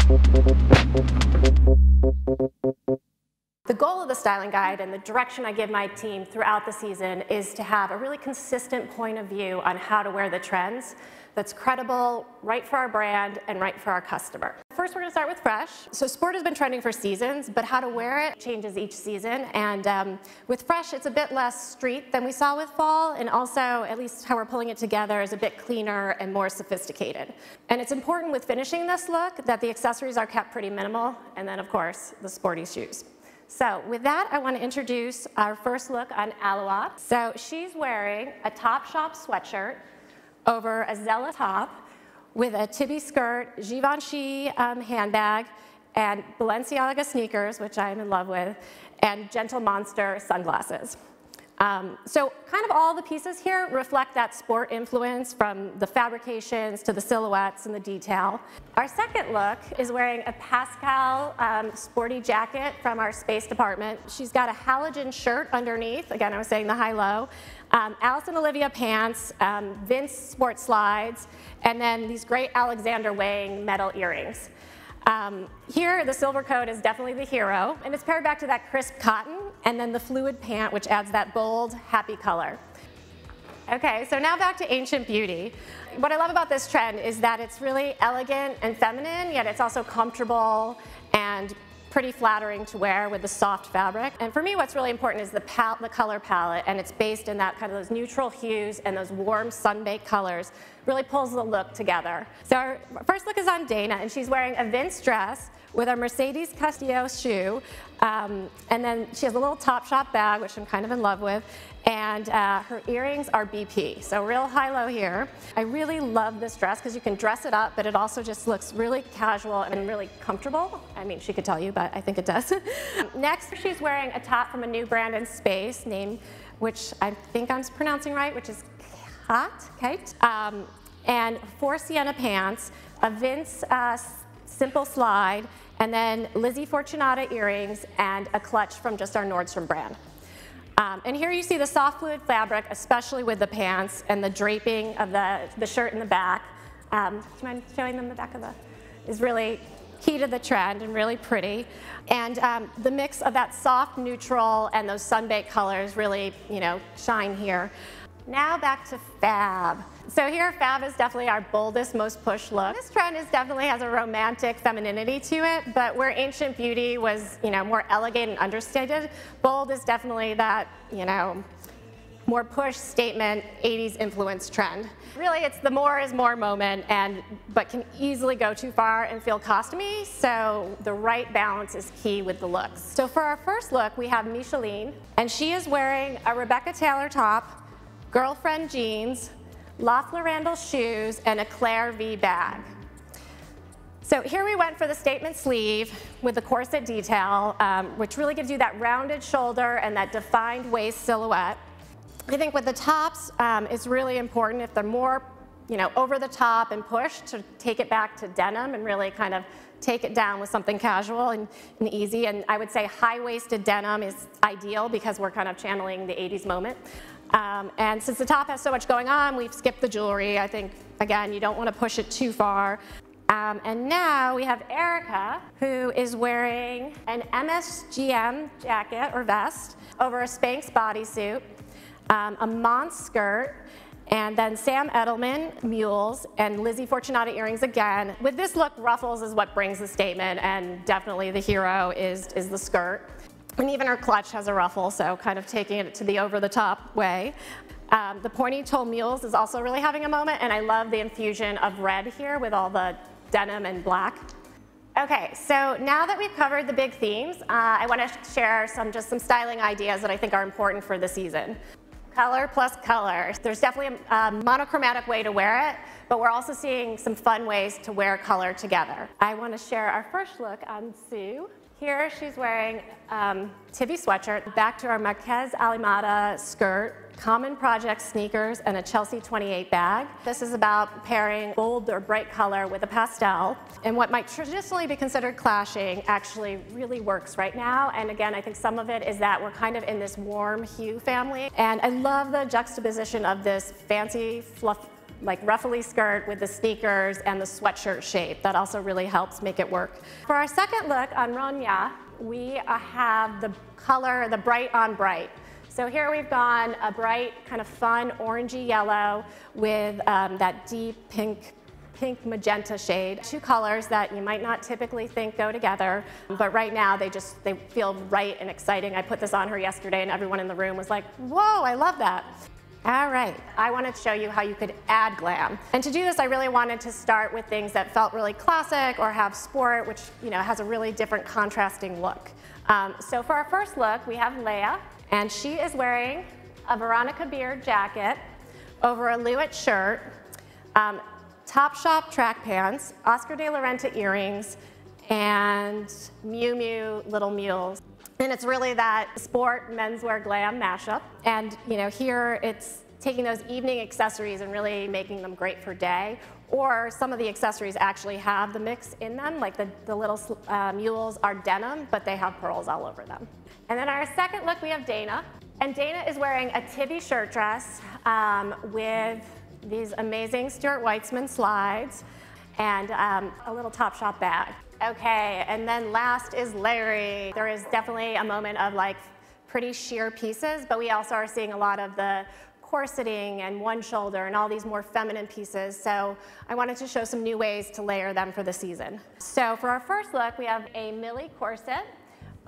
The goal of the styling guide and the direction I give my team throughout the season is to have a really consistent point of view on how to wear the trends that's credible, right for our brand, and right for our customer. First, we're going to start with fresh. So sport has been trending for seasons, but how to wear it changes each season. And with fresh, it's a bit less street than we saw with fall, and also, at least how we're pulling it together, is a bit cleaner and more sophisticated. And it's important with finishing this look that the accessories are kept pretty minimal, and then, of course, the sporty shoes. So with that, I want to introduce our first look on Aloha. So she's wearing a Topshop sweatshirt over a Zella top with a Tibi skirt, Givenchy handbag, and Balenciaga sneakers, which I'm in love with, and Gentle Monster sunglasses. So kind of all the pieces here reflect that sport influence, from the fabrications to the silhouettes and the detail. Our second look is wearing a Pascal sporty jacket from our space department. She's got a halogen shirt underneath. Again, I was saying the high-low. Alice and Olivia pants, Vince sport slides, and then these great Alexander Wang metal earrings. Here, the silver coat is definitely the hero, and it's paired back to that crisp cotton, and then the fluid pant, which adds that bold, happy color. Okay, so now back to ancient beauty. What I love about this trend is that it's really elegant and feminine, yet it's also comfortable and pretty flattering to wear with the soft fabric. And for me, what's really important is the color palette, and it's based in that kind of those neutral hues and those warm sun-baked colors. Really pulls the look together. So our first look is on Dana, and she's wearing a Vince dress with a Mercedes Castillo shoe, and then she has a little Topshop bag, which I'm kind of in love with, and her earrings are BP, so real high-low here. I really love this dress because you can dress it up, but it also just looks really casual and really comfortable. I mean, she could tell you, but I think it does. Next, she's wearing a top from a new brand in space, which I think I'm pronouncing right, which is Kate, and 4 sienna pants, a Vince simple slide, and then Lizzie Fortunata earrings, and a clutch from just our Nordstrom brand. And here you see the soft fluid fabric, especially with the pants and the draping of the shirt in the back. Do you mind showing them the back of is really key to the trend and really pretty. And the mix of that soft neutral and those sun-baked colors really, shine here. Now back to Fab. So here, Fab is definitely our boldest, most push look. This trend definitely has a romantic femininity to it, but where ancient beauty was, more elegant and understated, bold is definitely that, more push statement, 80s influence trend. Really, it's the more is more moment, but can easily go too far and feel costumey, so the right balance is key with the looks. So for our first look, we have Micheline, and she is wearing a Rebecca Taylor top, Girlfriend jeans, Loeffler Randall shoes, and a Claire V bag. So here we went for the statement sleeve with the corset detail, which really gives you that rounded shoulder and that defined waist silhouette. I think with the tops, it's really important if they're more, over the top and push, to take it back to denim and really kind of take it down with something casual and easy. And I would say high-waisted denim is ideal because we're kind of channeling the 80s moment. And since the top has so much going on, we've skipped the jewelry. I think, again, you don't want to push it too far. And now we have Erica, who is wearing an MSGM jacket or vest over a Spanx bodysuit, a Mont skirt, and then Sam Edelman mules and Lizzie Fortunata earrings again. With this look, ruffles is what brings the statement, and definitely the hero is the skirt. And even her clutch has a ruffle, so kind of taking it to the over-the-top way. The pointy toe mules is also really having a moment, and I love the infusion of red here with all the denim and black. Okay, so now that we've covered the big themes, I want to share just some styling ideas that I think are important for the season. Color plus color. There's definitely a monochromatic way to wear it, but we're also seeing some fun ways to wear color together. I want to share our first look on Sue. Here she's wearing Tibi sweatshirt, back to our Marquez Alimata skirt, Common Project sneakers, and a Chelsea 28 bag. This is about pairing bold or bright color with a pastel. And what might traditionally be considered clashing actually really works right now. And again, I think some of it is that we're kind of in this warm hue family. And I love the juxtaposition of this fancy fluff like ruffly skirt with the sneakers and the sweatshirt shape. That also really helps make it work. For our second look on Ronya, we have the color, the bright on bright. So here we've gone a bright, kind of fun orangey yellow with that deep pink magenta shade. Two colors that you might not typically think go together, but right now they feel right and exciting. I put this on her yesterday and everyone in the room was like, whoa, I love that. All right, I wanted to show you how you could add glam. And to do this, I really wanted to start with things that felt really classic or have sport, which has a really different contrasting look. So for our first look, we have Leia, and she is wearing a Veronica Beard jacket over a Louet shirt, Topshop track pants, Oscar de la Renta earrings, and Miu Miu little mules. And it's really that sport menswear glam mashup. And here it's taking those evening accessories and really making them great for day. Or some of the accessories actually have the mix in them, like the little mules are denim, but they have pearls all over them. And then our second look, we have Dana. And Dana is wearing a Tibby shirt dress with these amazing Stuart Weitzman slides and a little Topshop bag. Okay, and then last is Larry. There is definitely a moment of like pretty sheer pieces, but we also are seeing a lot of the corseting and one shoulder and all these more feminine pieces. So I wanted to show some new ways to layer them for the season. So for our first look, we have a Millie corset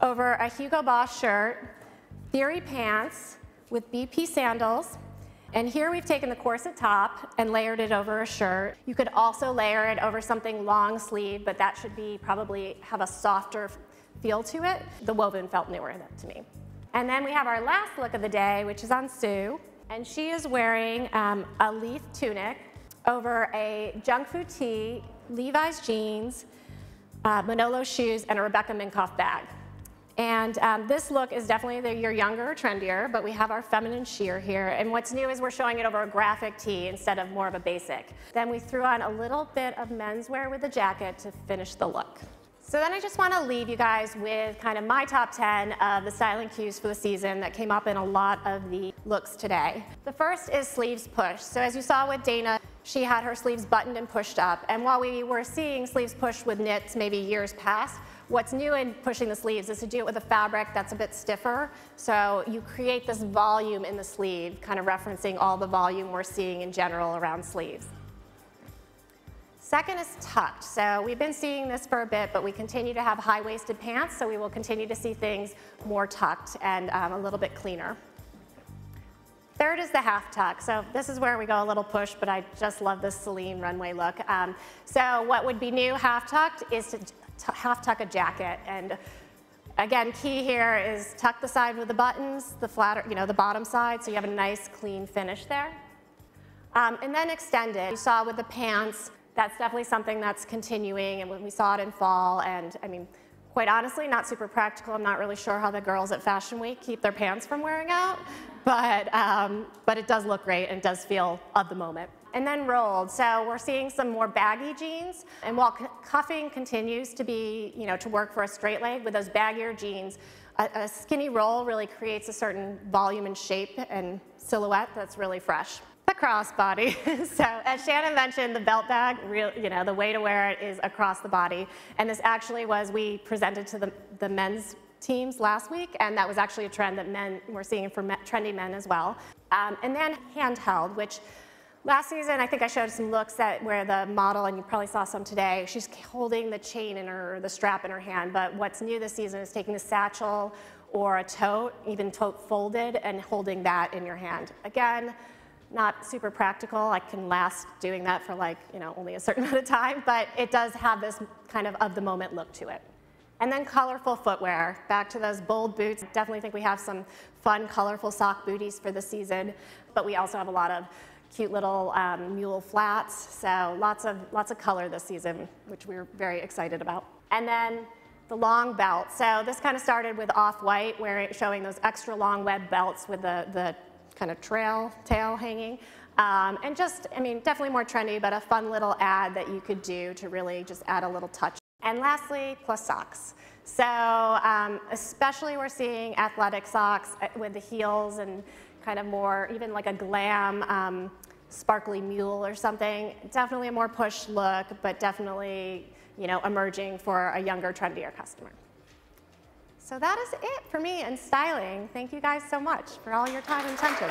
over a Hugo Boss shirt, Theory pants with BP sandals. And here we've taken the corset top and layered it over a shirt. You could also layer it over something long sleeve, but that should probably have a softer feel to it. The woven felt newer to me. And then we have our last look of the day, which is on Sue. And she is wearing a leaf tunic over a junk food tee, Levi's jeans, Manolo shoes, and a Rebecca Minkoff bag. And this look is definitely your younger, trendier, but we have our feminine sheer here. And what's new is we're showing it over a graphic tee instead of more of a basic. Then we threw on a little bit of menswear with the jacket to finish the look. So then I just want to leave you guys with kind of my top 10 of the styling cues for the season that came up in a lot of the looks today. The first is sleeves push. So as you saw with Dana, she had her sleeves buttoned and pushed up. And while we were seeing sleeves pushed with knits maybe years past, what's new in pushing the sleeves is to do it with a fabric that's a bit stiffer. So you create this volume in the sleeve, kind of referencing all the volume we're seeing in general around sleeves. Second is tucked. So we've been seeing this for a bit, but we continue to have high-waisted pants, so we will continue to see things more tucked and a little bit cleaner. Third is the half tuck. So this is where we go a little push, but I just love this Celine runway look. So what would be new half tucked is to half tuck a jacket. And again, key here is tuck the side with the buttons, the flatter, the bottom side, so you have a nice clean finish there. And then extend it. You saw with the pants, that's definitely something that's continuing, and when we saw it in fall, and I mean, quite honestly, not super practical. I'm not really sure how the girls at Fashion Week keep their pants from wearing out, but it does look great and does feel of the moment. And then rolled. So we're seeing some more baggy jeans, and while cuffing continues to be, to work for a straight leg, with those baggier jeans, a skinny roll really creates a certain volume and shape and silhouette that's really fresh. The crossbody. So as Shannon mentioned, the belt bag, the way to wear it is across the body. And this actually we presented to the men's teams last week, and that was actually a trend that we're seeing for trendy men as well. And then handheld, which last season I think I showed some looks where the model, and you probably saw some today, she's holding the chain the strap in her hand. But what's new this season is taking the satchel or a tote, even tote folded, and holding that in your hand. Again, not super practical. I can last doing that for only a certain amount of time, but it does have this kind of the moment look to it. And then colorful footwear. Back to those bold boots. Definitely think we have some fun, colorful sock booties for the season, but we also have a lot of cute little mule flats. So lots of color this season, which we're very excited about. And then the long belt. So this kind of started with off-white, showing those extra long web belts with the kind of tail hanging. And definitely more trendy, but a fun little ad that you could do to really just add a little touch. And lastly, plus socks. So especially we're seeing athletic socks with the heels and kind of more, even like a glam sparkly mule or something. Definitely a more push look, but definitely, you know, emerging for a younger, trendier customer. So that is it for me in styling. Thank you guys so much for all your time and attention.